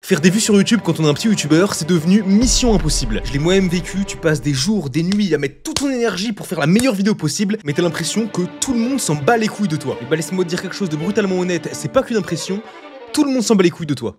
Faire des vues sur YouTube quand on est un petit youtubeur, c'est devenu mission impossible. Je l'ai moi-même vécu, tu passes des jours, des nuits à mettre toute ton énergie pour faire la meilleure vidéo possible, mais t'as l'impression que tout le monde s'en bat les couilles de toi. Et bah laisse-moi te dire quelque chose de brutalement honnête, c'est pas qu'une impression, tout le monde s'en bat les couilles de toi.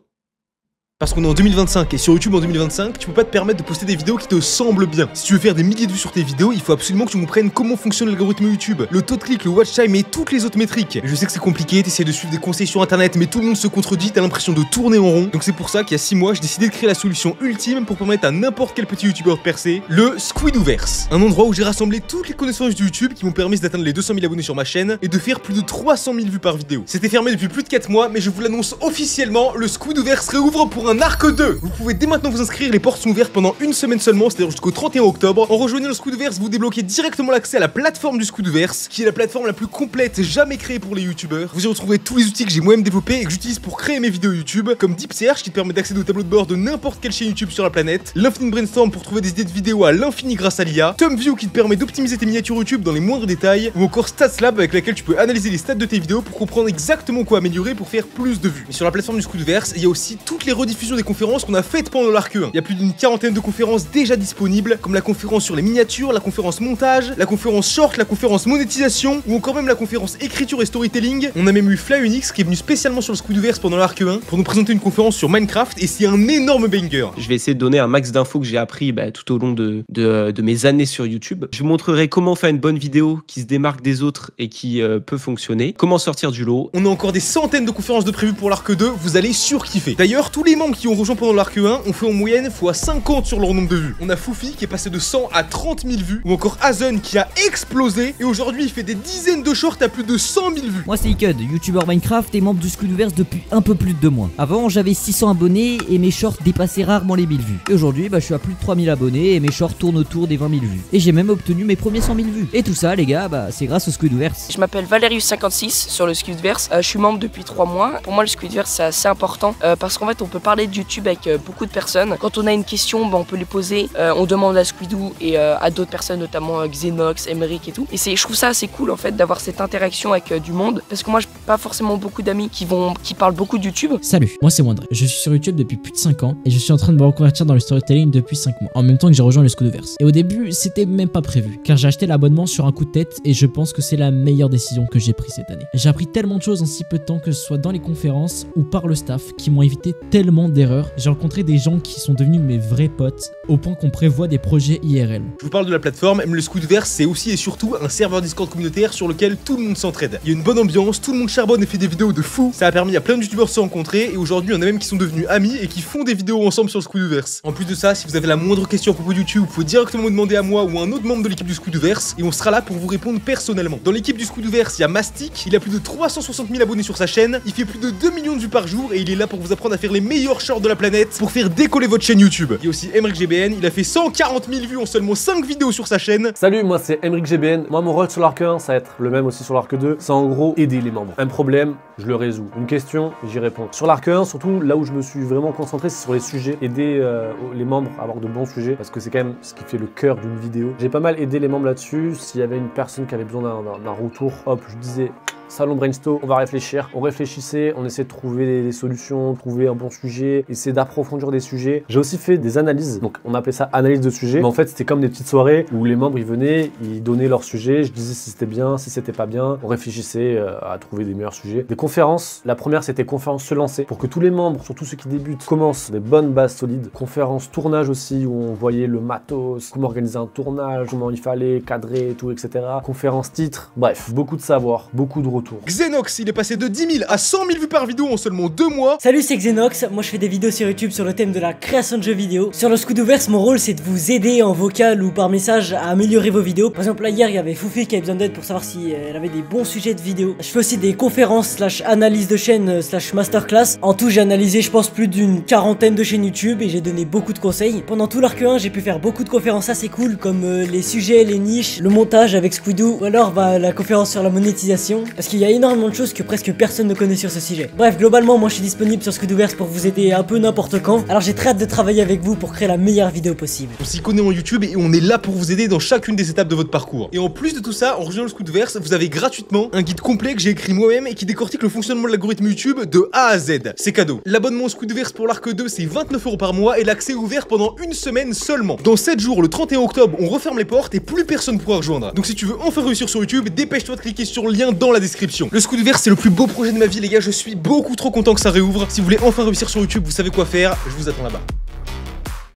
Parce qu'on est en 2025 et sur YouTube en 2025, tu peux pas te permettre de poster des vidéos qui te semblent bien. Si tu veux faire des milliers de vues sur tes vidéos, il faut absolument que tu comprennes comment fonctionne l'algorithme YouTube, le taux de clic, le watch time et toutes les autres métriques. Je sais que c'est compliqué, t'essaies de suivre des conseils sur internet, mais tout le monde se contredit, t'as l'impression de tourner en rond. Donc c'est pour ça qu'il y a 6 mois, j'ai décidé de créer la solution ultime pour permettre à n'importe quel petit youtubeur de percer, le Squidouverse. Un endroit où j'ai rassemblé toutes les connaissances du YouTube qui m'ont permis d'atteindre les 200 000 abonnés sur ma chaîne et de faire plus de 300 000 vues par vidéo. C'était fermé depuis plus de 4 mois, mais je vous l'annonce officiellement, le Squidouverse réouvre pour un arc 2. Vous pouvez dès maintenant vous inscrire, les portes sont ouvertes pendant une semaine seulement, c'est-à-dire jusqu'au 31 octobre. En rejoignant le Squidouverse, vous débloquez directement l'accès à la plateforme du Squidouverse, qui est la plateforme la plus complète jamais créée pour les youtubeurs. Vous y retrouverez tous les outils que j'ai moi-même développés et que j'utilise pour créer mes vidéos YouTube, comme Deep Search qui te permet d'accéder au tableau de bord de n'importe quelle chaîne YouTube sur la planète, l'Infinite Brainstorm pour trouver des idées de vidéos à l'infini grâce à l'IA, ThumbView qui te permet d'optimiser tes miniatures YouTube dans les moindres détails, ou encore StatsLab avec laquelle tu peux analyser les stats de tes vidéos pour comprendre exactement quoi améliorer pour faire plus de vues. Et sur la plateforme du Squidouverse, il y a aussi toutes les rediffusions des conférences qu'on a faites pendant l'arc 1. Il y a plus d'une quarantaine de conférences déjà disponibles, comme la conférence sur les miniatures, la conférence montage, la conférence short, la conférence monétisation, ou encore même la conférence écriture et storytelling. On a même eu FlyUnix qui est venu spécialement sur le Squidouverse pendant l'arc 1 pour nous présenter une conférence sur Minecraft, et c'est un énorme banger. Je vais essayer de donner un max d'infos que j'ai appris tout au long de mes années sur YouTube. Je vous montrerai comment faire une bonne vidéo qui se démarque des autres et qui peut fonctionner, comment sortir du lot. On a encore des centaines de conférences de prévues pour l'arc 2, vous allez surkiffer. D'ailleurs, tous les membres qui ont rejoint pendant l'arc 1 ont fait en moyenne x50 sur leur nombre de vues. On a Foufi qui est passé de 100 à 30 000 vues, ou encore Hazen qui a explosé, et aujourd'hui il fait des dizaines de shorts à plus de 100 000 vues. Moi c'est Icud, youtubeur Minecraft et membre du Squidouverse depuis un peu plus de 2 mois. Avant j'avais 600 abonnés et mes shorts dépassaient rarement les 1000 vues. Et aujourd'hui je suis à plus de 3000 abonnés et mes shorts tournent autour des 20 000 vues. Et j'ai même obtenu mes premiers 100 000 vues. Et tout ça les gars, c'est grâce au Squidouverse. Je m'appelle Valerius56 sur le Squidouverse, je suis membre depuis 3 mois. Pour moi le Squidouverse c'est assez important parce qu'en fait on peut parler de YouTube avec beaucoup de personnes. Quand on a une question, on peut les poser, on demande à Squidou et à d'autres personnes, notamment Xenox, Emeric et tout. Et je trouve ça assez cool en fait d'avoir cette interaction avec du monde, parce que moi j'ai pas forcément beaucoup d'amis qui parlent beaucoup de YouTube. Salut, moi c'est Wandré, je suis sur YouTube depuis plus de 5 ans et je suis en train de me reconvertir dans le storytelling depuis 5 mois, en même temps que j'ai rejoint le Squidouverse. Et au début c'était même pas prévu, car j'ai acheté l'abonnement sur un coup de tête et je pense que c'est la meilleure décision que j'ai prise cette année. J'ai appris tellement de choses en si peu de temps, que ce soit dans les conférences ou par le staff, qui m'ont évité tellement d'erreurs. J'ai rencontré des gens qui sont devenus mes vrais potes, au point qu'on prévoit des projets IRL. Je vous parle de la plateforme, même le Squidouverse c'est aussi et surtout un serveur Discord communautaire sur lequel tout le monde s'entraide. Il y a une bonne ambiance, tout le monde charbonne et fait des vidéos de fou. Ça a permis à plein de youtubeurs de se rencontrer, et aujourd'hui il y en a même qui sont devenus amis et qui font des vidéos ensemble sur le Squidouverse. En plus de ça, si vous avez la moindre question à propos de YouTube, vous pouvez directement me demander à moi ou à un autre membre de l'équipe du Squidouverse, et on sera là pour vous répondre personnellement. Dans l'équipe du Squidouverse, il y a Mastic, il a plus de 360 000 abonnés sur sa chaîne, il fait plus de 2 millions de vues par jour, et il est là pour vous apprendre à faire les meilleurs shorts de la planète pour faire décoller votre chaîne YouTube. Il y a aussi EmericGBN, il a fait 140 000 vues en seulement 5 vidéos sur sa chaîne. Salut, moi c'est EmericGBN. Moi mon rôle sur l'arc 1, ça va être le même aussi sur l'arc 2. C'est en gros aider les membres. Un problème, je le résous. Une question, j'y réponds. Sur l'arc 1, surtout là où je me suis vraiment concentré, c'est sur les sujets. Aider les membres à avoir de bons sujets, parce que c'est quand même ce qui fait le cœur d'une vidéo. J'ai pas mal aidé les membres là-dessus. S'il y avait une personne qui avait besoin d'un retour, hop, je disais... Salon Brainstorm, on va réfléchir. On réfléchissait, on essaie de trouver des solutions, trouver un bon sujet, essayer d'approfondir des sujets. J'ai aussi fait des analyses, donc on appelait ça analyse de sujet. Mais en fait, c'était comme des petites soirées où les membres ils venaient, ils donnaient leur sujet, je disais si c'était bien, si c'était pas bien. On réfléchissait à trouver des meilleurs sujets. Des conférences, la première c'était conférence se lancer, pour que tous les membres, surtout ceux qui débutent, commencent des bonnes bases solides. Conférence tournage aussi, où on voyait le matos, comment organiser un tournage, comment il fallait cadrer et tout, etc. Conférence titre, bref, beaucoup de savoir, beaucoup de retour. Xenox, il est passé de 10 000 à 100 000 vues par vidéo en seulement 2 mois. Salut, c'est Xenox, moi je fais des vidéos sur YouTube sur le thème de la création de jeux vidéo. Sur le Squidouverse, mon rôle c'est de vous aider en vocal ou par message à améliorer vos vidéos. Par exemple là hier il y avait Foufi qui avait besoin d'aide pour savoir si elle avait des bons sujets de vidéo. Je fais aussi des conférences / analyse de chaîne / masterclass. En tout j'ai analysé je pense plus d'une quarantaine de chaînes YouTube et j'ai donné beaucoup de conseils. Pendant tout l'arc 1 j'ai pu faire beaucoup de conférences assez cool, comme les sujets, les niches, le montage avec Squidou, ou alors la conférence sur la monétisation. Parce parce qu'il y a énormément de choses que presque personne ne connaît sur ce sujet. Bref, globalement, moi je suis disponible sur Scoodoverse pour vous aider un peu n'importe quand. Alors j'ai très hâte de travailler avec vous pour créer la meilleure vidéo possible. On s'y connaît en YouTube et on est là pour vous aider dans chacune des étapes de votre parcours. Et en plus de tout ça, en rejoignant le Scoodoverse, vous avez gratuitement un guide complet que j'ai écrit moi-même et qui décortique le fonctionnement de l'algorithme YouTube de A à Z. C'est cadeau. L'abonnement au Scoodoverse pour l'Arc 2, c'est 29 € par mois et l'accès est ouvert pendant une semaine seulement. Dans 7 jours, le 31 octobre, on referme les portes et plus personne pourra rejoindre. Donc si tu veux enfin réussir sur YouTube, dépêche-toi de cliquer sur le lien dans la description. Le Scoodoverse, c'est le plus beau projet de ma vie, les gars. Je suis beaucoup trop content que ça réouvre. Si vous voulez enfin réussir sur YouTube, vous savez quoi faire. Je vous attends là-bas.